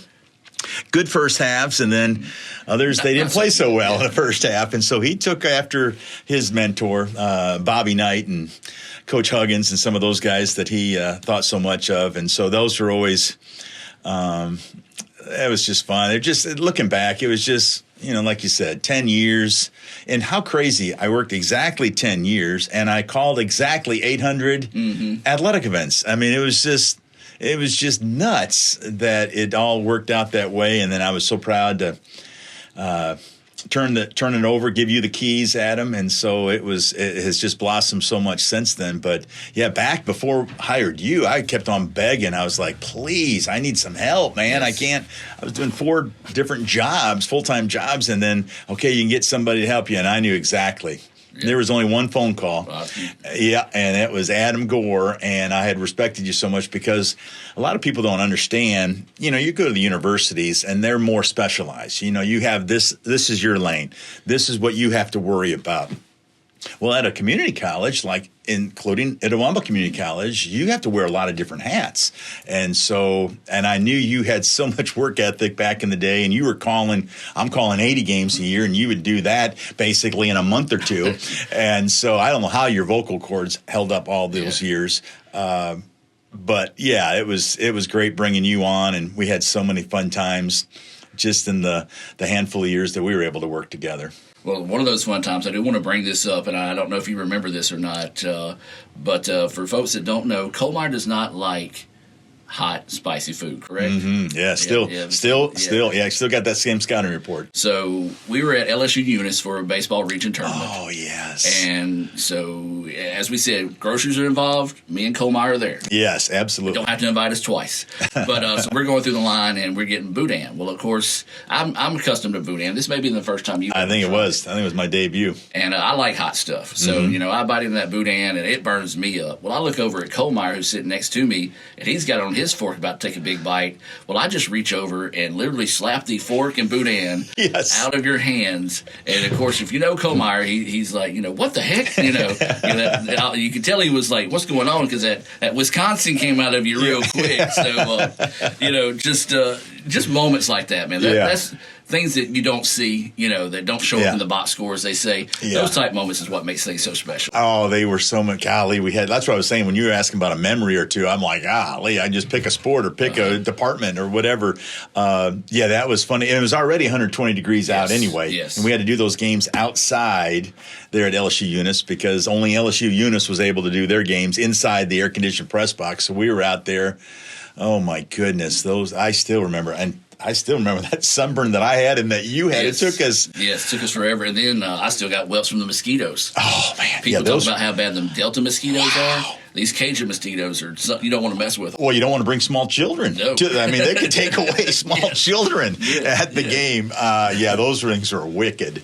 good first halves, and then others, they didn't play so well in the first half. And so he took after his mentor, Bobby Knight and Coach Huggins and some of those guys that he thought so much of. And so those were always it was just fun. It just, looking back, it was just, like you said, 10 years. And how crazy. I worked exactly 10 years, and I called exactly 800 athletic events. I mean, it was just nuts that it all worked out that way. And then I was so proud to turn it over, give you the keys, Adam. And so it has just blossomed so much since then. But yeah, back before I hired you, I kept on begging. I was like, please, I need some help, man. Yes. I was doing 4 different jobs, full-time jobs. And then, okay, you can get somebody to help you. And I knew exactly. Yeah. There was only one phone call. Yeah, and it was Adam Gore, and I had respected you so much because a lot of people don't understand. You go to the universities, and they're more specialized. You have this is your lane. This is what you have to worry about. Well, at a community college, like including Itawamba Community College, you have to wear a lot of different hats. And I knew you had so much work ethic back in the day, and you were I'm calling 80 games a year, and you would do that basically in a month or two. And so I don't know how your vocal cords held up all those years. But yeah, it was great bringing you on, and we had so many fun times just in the handful of years that we were able to work together. Well, one of those fun times, I do want to bring this up, and I don't know if you remember this or not, but for folks that don't know, Colmar does not like hot, spicy food, correct? Mm-hmm. Yeah, still got that same scouting report. So we were at LSU Eunice for a baseball region tournament. Oh, yes. And so, as we said, groceries are involved. Me and Colmar are there. Yes, absolutely. You don't have to invite us twice. But so we're going through the line, and we're getting boudin. Well, of course, I'm accustomed to boudin. This may be the first time you've I think it was my debut. And I like hot stuff. So, I bite into that boudin, and it burns me up. Well, I look over at Colmar, who's sitting next to me, and he's got it on his fork about to take a big bite. Well, I just reach over and literally slap the fork and boudin out of your hands. And of course, if you know Colmar, he's like, what the heck? You can tell he was like, what's going on? Because that Wisconsin came out of you real quick. So, just moments like that, man. That's things that you don't see, that don't show up in the box scores. They say those type moments is what makes things so special. Oh, they were so much. Golly, that's what I was saying when you were asking about a memory or two. I'm like, golly, I just pick a sport or pick a department or whatever. That was funny. And it was already 120 degrees out anyway. Yes. And we had to do those games outside there at LSU Eunice because only LSU Eunice was able to do their games inside the air-conditioned press box. So we were out there. Oh, my goodness. I still remember. And I still remember that sunburn that I had and that you had. Yes. It took us. Yes, it took us forever. And then I still got welts from the mosquitoes. Oh, man. People talk about how bad the Delta mosquitoes are. These Cajun mosquitoes are something you don't want to mess with. Well, you don't want to bring small children. No. They could take away small children at the game. Those rings are wicked.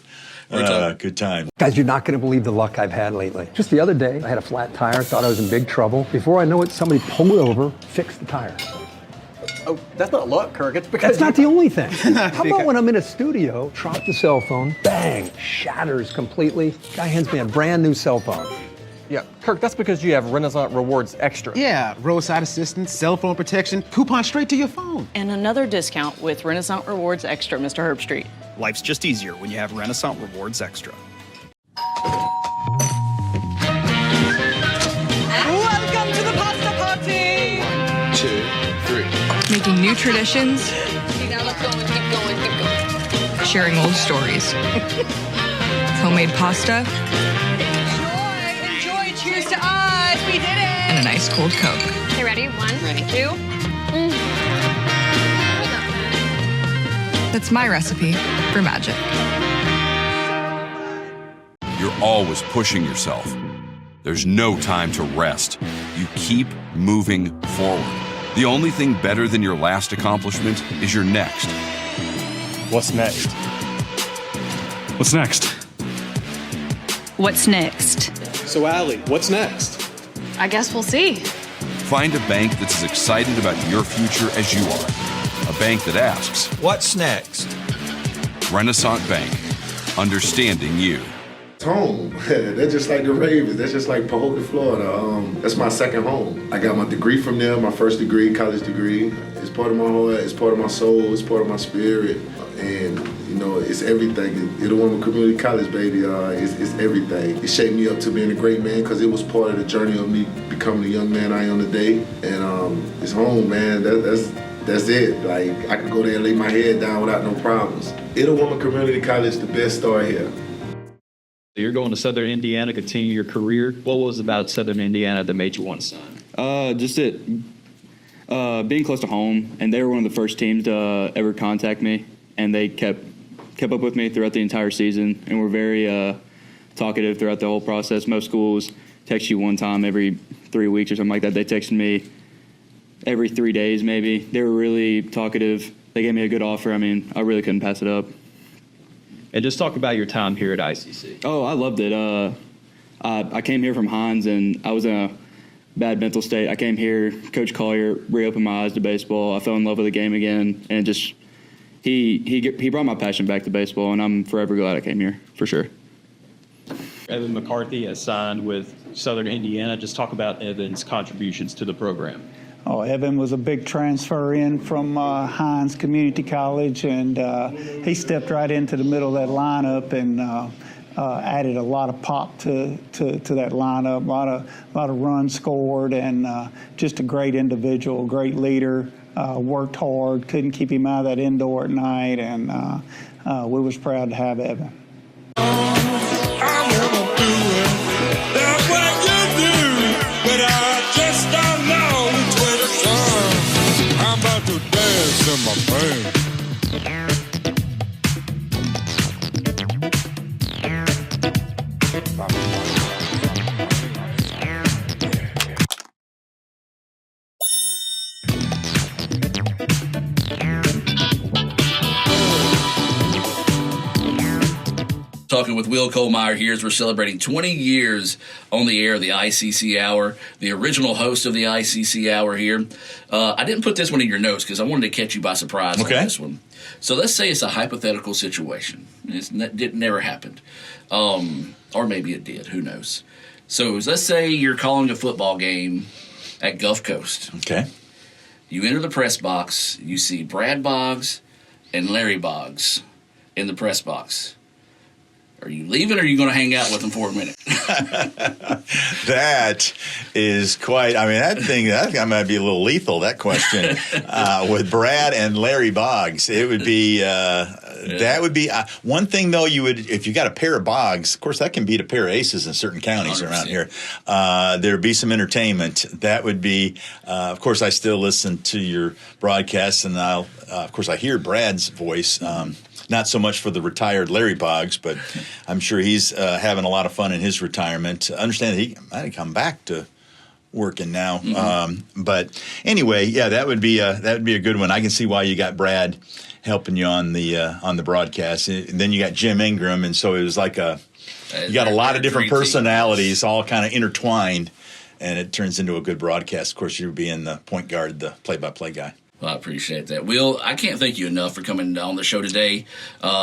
Good time. Guys, you're not going to believe the luck I've had lately. Just the other day, I had a flat tire, thought I was in big trouble. Before I know it, somebody pulled over, fixed the tire. Oh, that's not luck, Kirk. It's because That's not the only thing. How about when I'm in a studio, drop the cell phone, bang, shatters completely. Guy hands me a brand new cell phone. Yeah, Kirk, that's because you have Renaissance Rewards Extra. Yeah, roadside assistance, cell phone protection, coupon straight to your phone. And another discount with Renaissance Rewards Extra, Mr. Herbstreit. Life's just easier when you have Renaissance Rewards Extra. Welcome to the pasta party! 1, 2, 3. Making new traditions, Okay, now let's go and keep going, keep going. sharing old stories. Homemade pasta Enjoy, cheers to us, we did it! and an ice cold Coke. Okay, ready? 1, 2. That's my recipe for magic. You're always pushing yourself. There's no time to rest. You keep moving forward. The only thing better than your last accomplishment is your next. What's next? What's next? What's next? So, Allie, what's next? I guess we'll see. Find a bank that's as excited about your future as you are. A bank that asks, What's next? Renaissance Bank, understanding you. It's home. That's just like the Ravens. That's just like Pahokee, Florida. That's my second home. I got my degree from there, my first degree, college degree. It's part of my heart, it's part of my soul, it's part of my spirit. And, it's everything. Itawamba Community College, baby, it's everything. It shaped me up to being a great man because it was part of the journey of me becoming the young man I am today. And it's home, man. That's it. Like, I can go there and lay my head down without no problems. Itawamba Community College, the best start here. You're going to Southern Indiana, continue your career. What was it about Southern Indiana that made you want to sign? Just being close to home, and they were one of the first teams to ever contact me, and they kept up with me throughout the entire season, and were very talkative throughout the whole process. Most schools text you one time every 3 weeks or something like that. They texted me every 3 days maybe. They were really talkative. They gave me a good offer. I mean, I really couldn't pass it up. And just talk about your time here at ICC. Oh, I loved it. I came here from Hines, and I was in a bad mental state. I came here, Coach Collier reopened my eyes to baseball. I fell in love with the game again, and just he brought my passion back to baseball, and I'm forever glad I came here, for sure. Evan McCarthy has signed with Southern Indiana. Just talk about Evan's contributions to the program. Oh, Evan was a big transfer in from Hines Community College, and he stepped right into the middle of that lineup and added a lot of pop to that lineup, a lot of runs scored, and just a great individual, great leader. Worked hard, couldn't keep him out of that indoor at night, and we was proud to have Evan. Talking with Will Kohlmeyer here as we're celebrating 20 years on the air of the ICC Hour, the original host of the ICC Hour here. I didn't put this one in your notes because I wanted to catch you by surprise on this one. So let's say it's a hypothetical situation. It never happened. Or maybe it did. Who knows? So let's say you're calling a football game at Gulf Coast. Okay. You enter the press box. You see Brad Boggs and Larry Boggs in the press box. Are you leaving, or are you going to hang out with them for a minute? That is quite. I mean, that might be a little lethal. That question with Brad and Larry Boggs, it would be. That would be one thing, though. You would, if you got a pair of Boggs, of course, that can beat a pair of aces in certain counties 100%. Around here. There'd be some entertainment. That would be. Of course, I still listen to your broadcasts, and of course, I hear Brad's voice. Not so much for the retired Larry Boggs, but I'm sure he's having a lot of fun in his retirement. Understand that he might come back to working now. But anyway, yeah, that would be a good one. I can see why you got Brad helping you on the broadcast. And then you got Jim Ingram, and so it was like you got a lot of different personalities all kind of intertwined, and it turns into a good broadcast. Of course, you're being the point guard, the play-by-play guy. Well, I appreciate that. Will, I can't thank you enough for coming on the show today.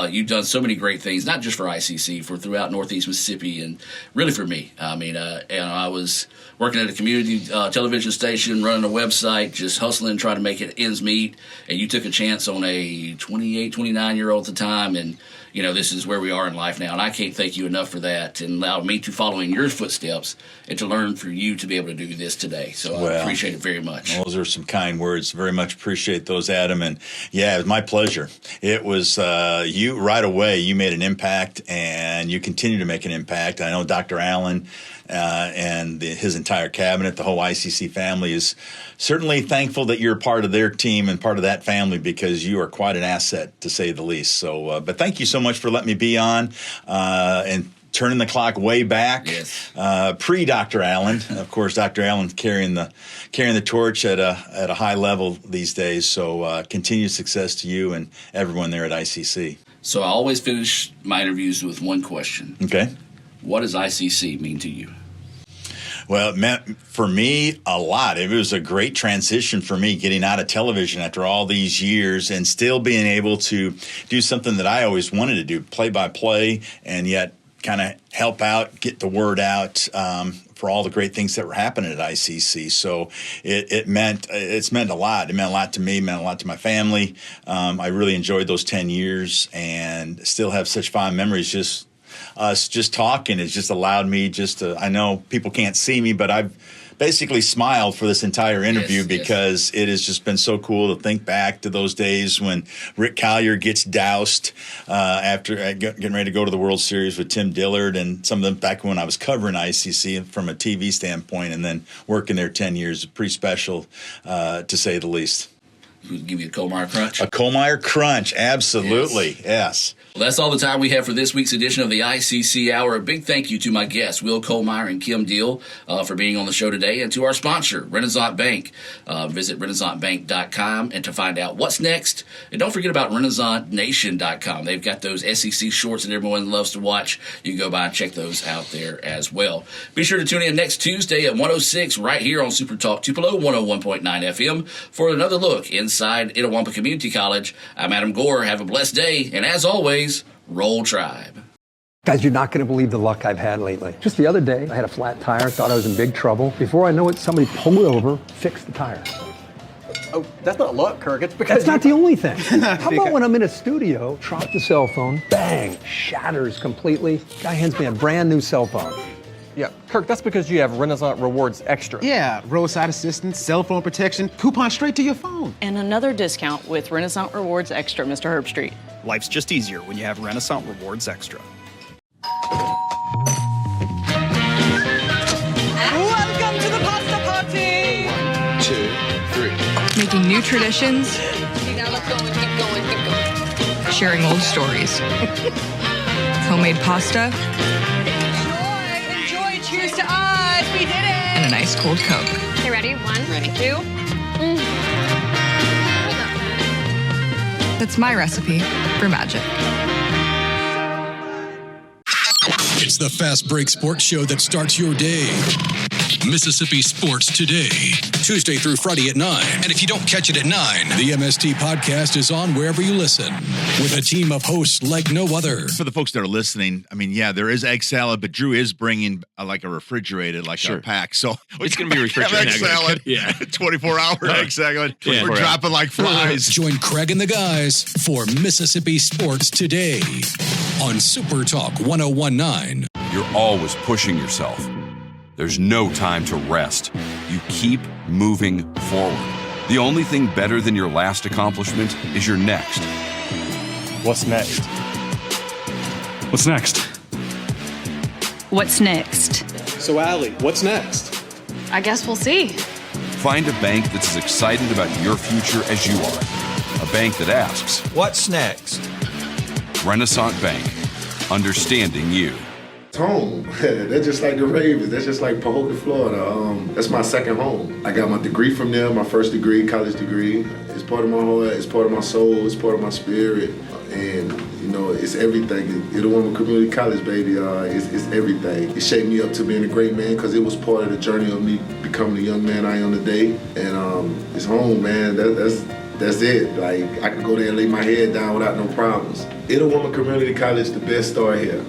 You've done so many great things, not just for ICC, for throughout Northeast Mississippi, and really for me. I mean, I was working at a community television station, running a website, just hustling, trying to make it ends meet, and you took a chance on a 28, 29-year-old at the time, and this is where we are in life now, and I can't thank you enough for that, and allow me to follow in your footsteps and to learn for you to be able to do this today. So I appreciate it very much. Those are some kind words. Very much appreciate those, Adam. And yeah, it was my pleasure. It was you right away. You made an impact, and you continue to make an impact. I know Dr. Allen and his entire cabinet, the whole ICC family, is certainly thankful that you're part of their team and part of that family, because you are quite an asset, to say the least. So, but thank you so much for letting me be on and turning the clock way back, pre Dr. Allen. Of course, Dr. Allen's carrying the torch at a high level these days. So, continued success to you and everyone there at ICC. So, I always finish my interviews with one question. Okay. What does ICC mean to you? Well, it meant for me a lot. It was a great transition for me, getting out of television after all these years and still being able to do something that I always wanted to do, play-by-play, and yet kind of help out, get the word out for all the great things that were happening at ICC. So it's meant a lot. It meant a lot to me, meant a lot to my family. I really enjoyed those 10 years and still have such fond memories. Us just talking has just allowed me I know people can't see me, but I've basically smiled for this entire interview because it has just been so cool to think back to those days when Rick Collier gets doused after getting ready to go to the World Series with Tim Dillard, and some of them back when I was covering ICC from a TV standpoint, and then working there 10 years. Pretty special, to say the least. Give you a Colmeyer Crunch? A Colmeyer Crunch, absolutely, yes. Well, that's all the time we have for this week's edition of the ICC Hour. A big thank you to my guests, Will Colmeyer and Kim Deal, for being on the show today, and to our sponsor, Renaissance Bank. Visit renaissancebank.com and to find out what's next. And don't forget about renaissancennation.com. They've got those SEC shorts that everyone loves to watch. You can go by and check those out there as well. Be sure to tune in next Tuesday at 1:06 right here on Super Talk Tupelo 101.9 FM for another look inside Itawampa Community College. I'm Adam Gore. Have a blessed day, and as always, Roll Tribe. Guys, you're not going to believe the luck I've had lately. Just the other day, I had a flat tire, thought I was in big trouble. Before I know it, somebody pulled over, fixed the tire. Oh, that's not luck, Kirk. It's because that's not the only thing. How about when I'm in a studio, drop the cell phone, bang, shatters completely. Guy hands me a brand new cell phone. Yeah, Kirk, that's because you have Renaissance Rewards Extra. Yeah, roadside assistance, cell phone protection, coupon straight to your phone. And another discount with Renaissance Rewards Extra, Mr. Herbstreit. Life's just easier when you have Renaissance Rewards Extra. Welcome to the pasta party! 1, 2, 3. Making new traditions. Now let's go and keep going, keep going. Sharing old stories. Homemade pasta. Enjoy, cheers to us, we did it! And a nice cold Coke. Okay, ready? 1, 2. That's my recipe for magic. It's the Fast Break Sports Show that starts your day. Mississippi Sports Today, Tuesday through Friday at 9. And if you don't catch it at 9, the MST podcast is on wherever you listen, with a team of hosts like no other. For the folks that are listening, I mean, yeah, there is egg salad, but Drew is bringing like a refrigerated, like a pack. So it's going to be refrigerated. Egg salad, 24-hour egg salad. We're dropping like flies. Join Craig and the guys for Mississippi Sports Today on Super Talk 101.9. You're always pushing yourself. There's no time to rest. You keep moving forward. The only thing better than your last accomplishment is your next. What's next? What's next? What's next? So, Allie, what's next? I guess we'll see. Find a bank that's as excited about your future as you are. A bank that asks, What's next? Renaissance Bank, understanding you. home. They're just like the Ravens. That's just like Pahokee, Florida. That's my second home. I got my degree from there, my first degree, college degree. It's part of my heart, it's part of my soul, it's part of my spirit. And, you know, it's everything. Itawamba Community College, baby, it's everything. It shaped me up to being a great man because it was part of the journey of me becoming the young man I am today. And it's home, man. That's it. Like, I could go there and lay my head down without no problems. Itawamba Community College, the best start here.